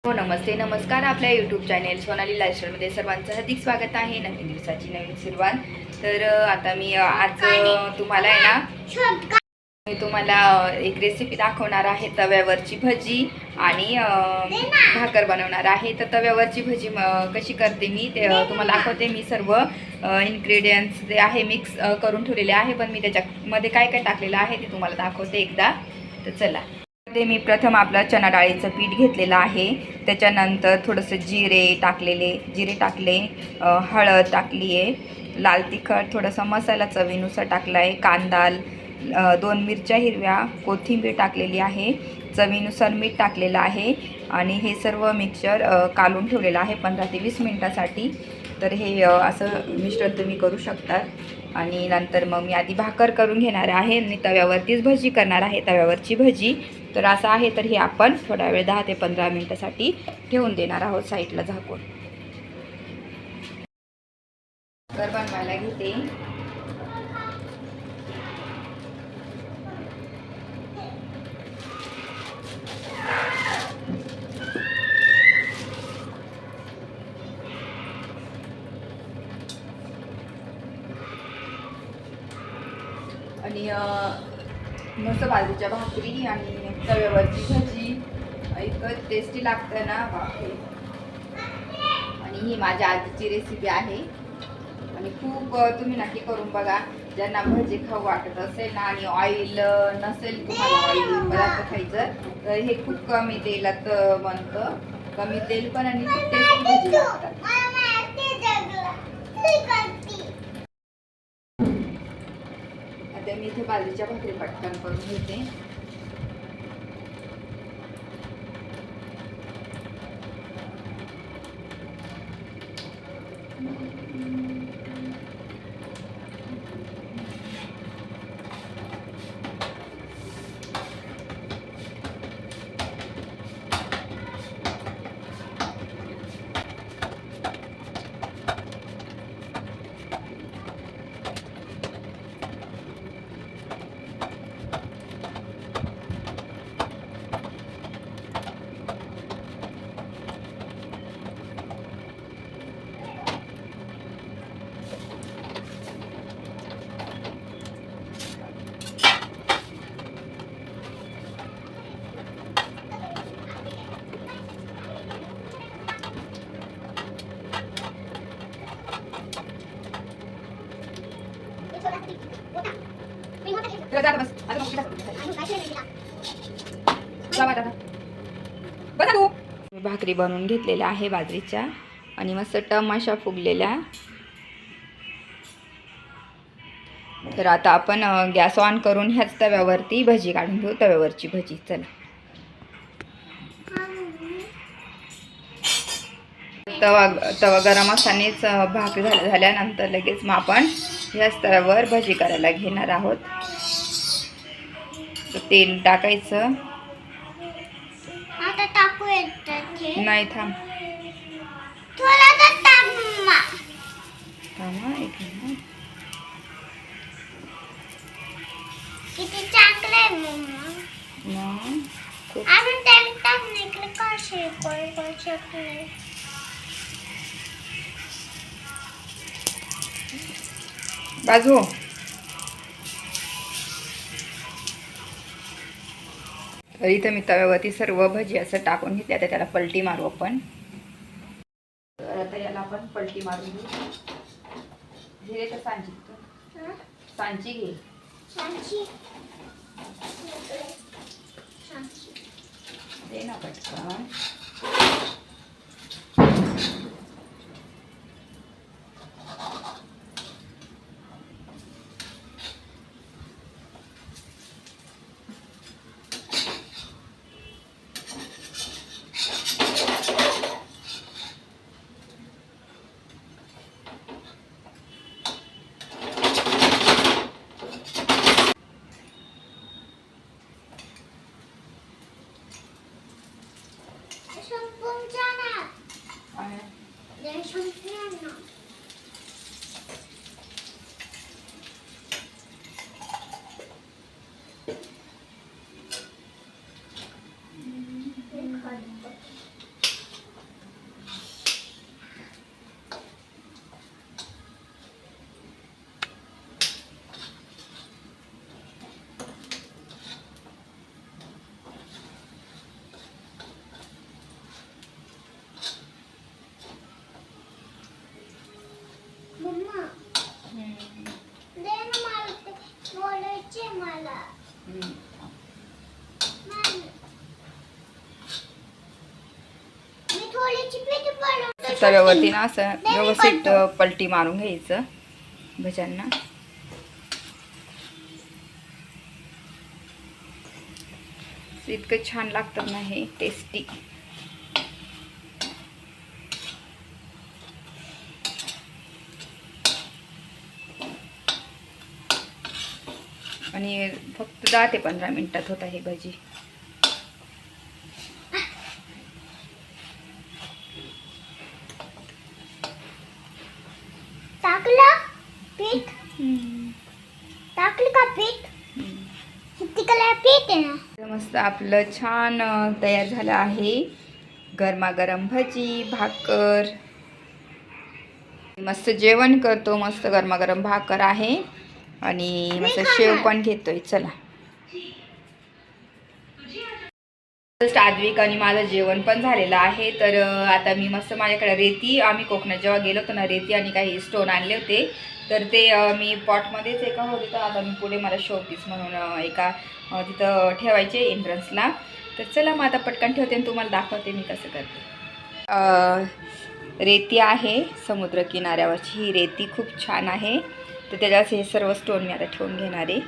हो नमस्ते नमस्कार. आपल्या यूट्यूब चॅनेल सोनाली लाईफस्टाईलमध्ये सर्वांचं हार्दिक स्वागत आहे. नवीन दिवसाची नवीन सुरुवात. तर आता मी आज तुम्हाला आहे ना मी तुम्हाला एक रेसिपी दाखवणार आहे. तव्यावरची भजी आणि भाकर बनवणार आहे. तर तव्यावरची भजी कशी करते मी ते तुम्हाला दाखवते. मी सर्व इन्ग्रेडियंट्स जे आहे मिक्स करून ठेवलेले आहे, पण मी त्याच्यामध्ये काय काय टाकलेलं आहे ते तुम्हाला दाखवते एकदा. तर चला. ते मी प्रथम आपलं चणा डाळीचं पीठ घेतलेलं आहे. त्याच्यानंतर थोडंसं जिरे टाकले, हळद टाकली आहे, लाल तिखट, थोडासा मसाला चवीनुसार टाकला आहे, कांदा, 2 मिरच्या हिरव्या, कोथिंबीर टाकलेली आहे, चवीनुसार मीठ टाकलेलं आहे आणि हे सर्व मिक्सचर कालून ठेवलेलं आहे 15 ते 20 मिनटासाठी. तर हे असं मिश्रण तुम्ही करू शकतात. आणि नंतर मग मी आधी भाकर करून घेणार आहे आणि तव्यावरतीच भजी करणार आहे, तव्यावरची भजी. तर असं आहे. तर हे आपण थोडा वेळ 10 ते 15 मिनटासाठी ठेवून देणार आहोत साईडला झाकून. तर बनवायला घेते. आणि मस्त बाजरीच्या भाकरी आणि तव्यावरची भजी इतकं टेस्टी लागतं ना बापरे. आणि ही माझ्या आजीची रेसिपी आहे आणि खूप तुम्ही नक्की करून बघा. ज्यांना भजी खाऊ वाटत असेल ना आणि ऑइल नसेल तुम्हाला ऑइल पदार्थ खायचं, तर हे खूप कमी तेलात बनतं. कमी तेल पण आणि खूप टेस्टी भजी लागतात. आता मी इथे बाजरीच्या भाकरी पटकन करून घेते. भाकरी बनवून घेतलेल्या आहे बाजरीच्या आणि मस्त टमाशा फुगलेल्या. तर आता आपण गॅस ऑन करून ह्याच तव्यावरती भजी काढून घेऊ. तव्यावरची भजी. चला. तवा गरम असतानाच भाकरी झाल्यानंतर लगेच मग आपण ह्याच तव्यावर भजी करायला घेणार आहोत. तर तेल टाकायचं. आता टाकू नाही, थांब थोडा मम्मा. एक मिनिट. किती चांगलं आहे मम्मा. अजून तेल टाकण्याकडे का शिकवू शकले. बाजू. तर इथं मी तव्यावरती सर्व भजी असं टाकून घेतली. आता त्याला पलटी मारू आपण. तर आता याला आपण पलटी मारून घेऊ. धीरे तर सांची घे. दे ना पटकन. तव्यावरती ना असं व्यवस्थित पलटी मारून घ्यायचं भज्यांना. इतकं छान लागतं ना हे, टेस्टी. आणि फक्त 10 ते 15 मिनिटात होत आहे भजी. टाकलं पीठ, टाकलं का पीठ? किती कलर पीठ आहे ना. मस्त आपलं छान तयार झालं आहे. गरमागरम भजी, भाकर. मस्त जेवण करतो, मस्त गरमागरम भाकर आहे आणि मस्त शेव पण घेतोय. चला, आद्विक आणि माझं जेवण पण झालेलं आहे. तर आता मी मस्त माझ्याकडे रेती, आम्ही कोकणात जेव्हा गेलो होतो ना, रेती आणि काही स्टोन आणले होते. तर ते मी पॉटमध्येच एका होते. तर आता मी पुढे मला शोपीस म्हणून एका तिथं ठेवायचे एंट्रन्सला. तर चला मग आता पटकन ठेवते आणि तुम्हाला दाखवते मी कसं करते. रेती आहे समुद्र किनाऱ्यावरची, ही रेती खूप छान आहे. तर त्याच्यात हे सर्व स्टोन मी आता ठेवून घेणार आहे.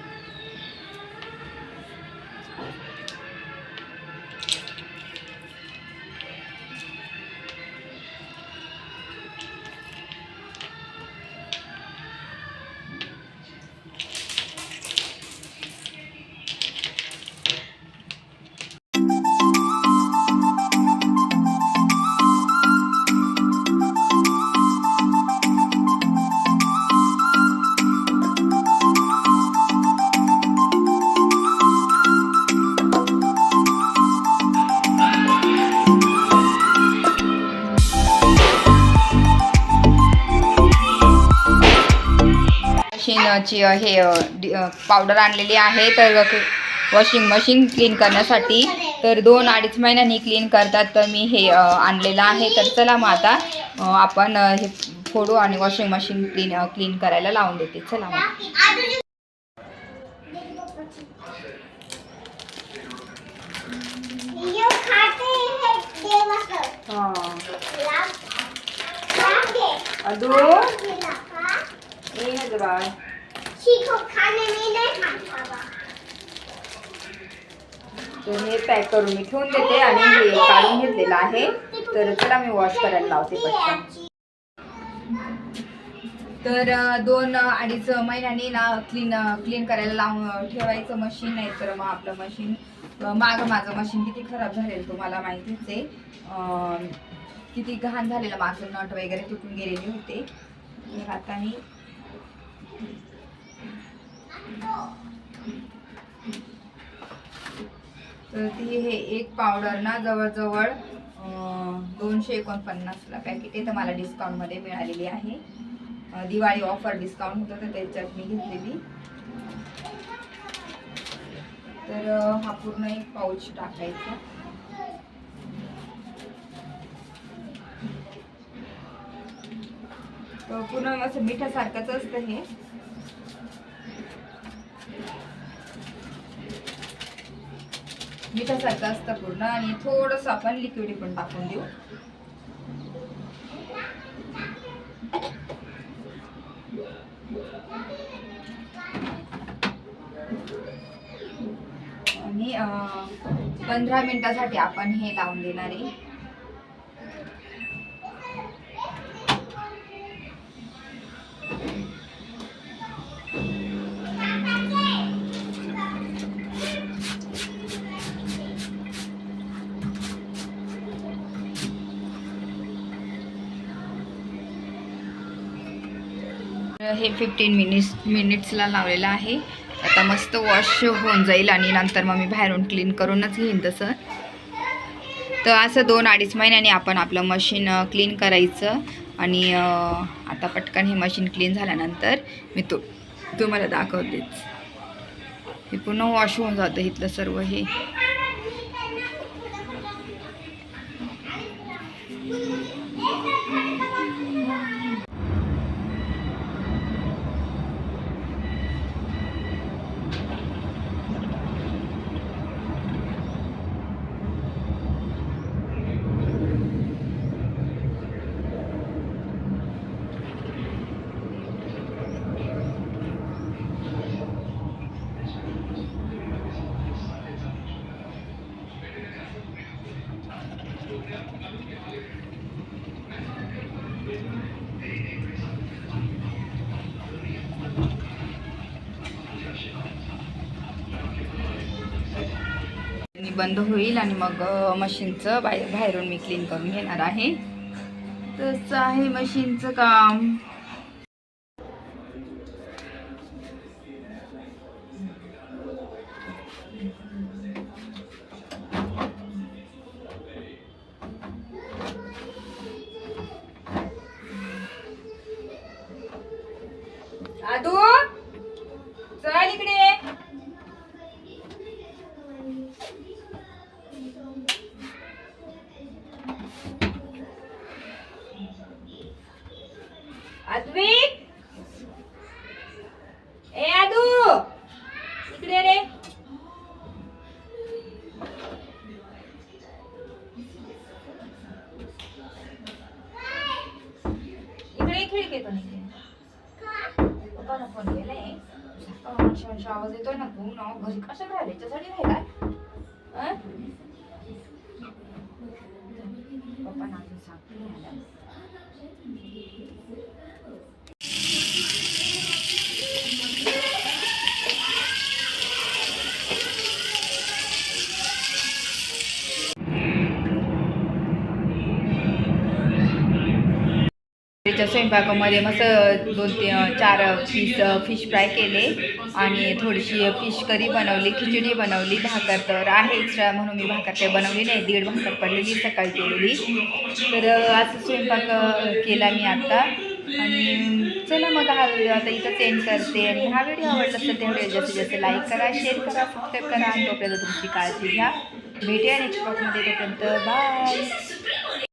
मशीनची हे पावडर आणलेली आहे. तर वॉशिंग मशीन क्लीन करण्यासाठी तर 2-2.5 महिन्यांनी क्लीन करतात. तर मी हे आणलेलं आहे. तर चला मग आता आपण हे फोडू आणि वॉशिंग मशीन क्लीन करायला लावून देते. चला मग. तर हे पॅक करून मी ठेवून देते आणि हे काढून घेतलेलं आहे. तर चला मी वॉश करायला लावते पटकन. तर 2-2.5 महिन्यांनी ना क्लीन करायला लावून ठेवायचं मशीन. नाही तर मग आपलं मशीन माझं मशीन किती खराब झालेलं तुम्हाला माहितीच आहे. किती घाण झालेलं, माझं नट वगैरे तुटून गेलेले होते. तर आता मी तर ती हे एक पावडर ना जवळजवळ 249ला पॅकेट आहे. तर मला डिस्काउंटमध्ये मिळालेली आहे. दिवाळी ऑफर डिस्काउंट होतं तर त्याच्यात मी घेतलेली. तर हा पूर्ण एक पाऊच टाकायचा. पूर्ण असं मिठासारखंच असतं हे. मिठासारखं असतं पूर्ण. आणि थोडंसं आपण लिक्विड पण टाकून देऊ. आणि 15 मिनिटासाठी आपण हे लावून देणार आहे. हे 15 मिनिट्सला लावलेलं आहे. आता मस्त वॉश होऊन जाईल आणि नंतर मग मी बाहेरून क्लीन करूनच घेईन तसं. तर असं 2-2.5 महिन्यांनी आपण आपलं मशीन क्लीन करायचं. आणि आता पटकन हे मशीन क्लीन झाल्यानंतर मी तुम्हाला दाखवतेच. हे पूर्ण वॉश होऊन जातं इथलं सर्व. हे बंद होईल आणि मग मशीनचं बाहेरून मी क्लीन करून घेणार आहे. तसं आहे मशीनचं काम. आदू चल इकडे. अद्विक ए आदू इकडे रे. इकडे खिडकीत पप्पाला फोन केलाय. आवाज येतोय ना. तू ना घरी कशाला राहिला? याच्यासाठी राहिलाय. पप्पा ना सांग. त्याच्या स्वयंपाकामध्ये मस्त 2-4 फिश फ्राय केले आणि थोडीशी फिश करी बनवली, खिचडी बनवली. भाकर तर आहे एक्स्ट्रा म्हणून मी भाकर काही बनवली नाही. 1.5 भाकर पडलेली सकाळी केलेली. तर असं स्वयंपाक केला मी आता. आणि चला मग हा व्हिडिओ आता इथंच एंड करते. आणि हा व्हिडिओ आवडला तर तेवढे जास्तीत जास्त लाईक करा, शेअर करा, सबस्क्राईब करा. आणि तोपर्यंत तुमची काळजी घ्या. भेटूया नेक्स्ट ब्लॉगमध्ये. तोपर्यंत बाय.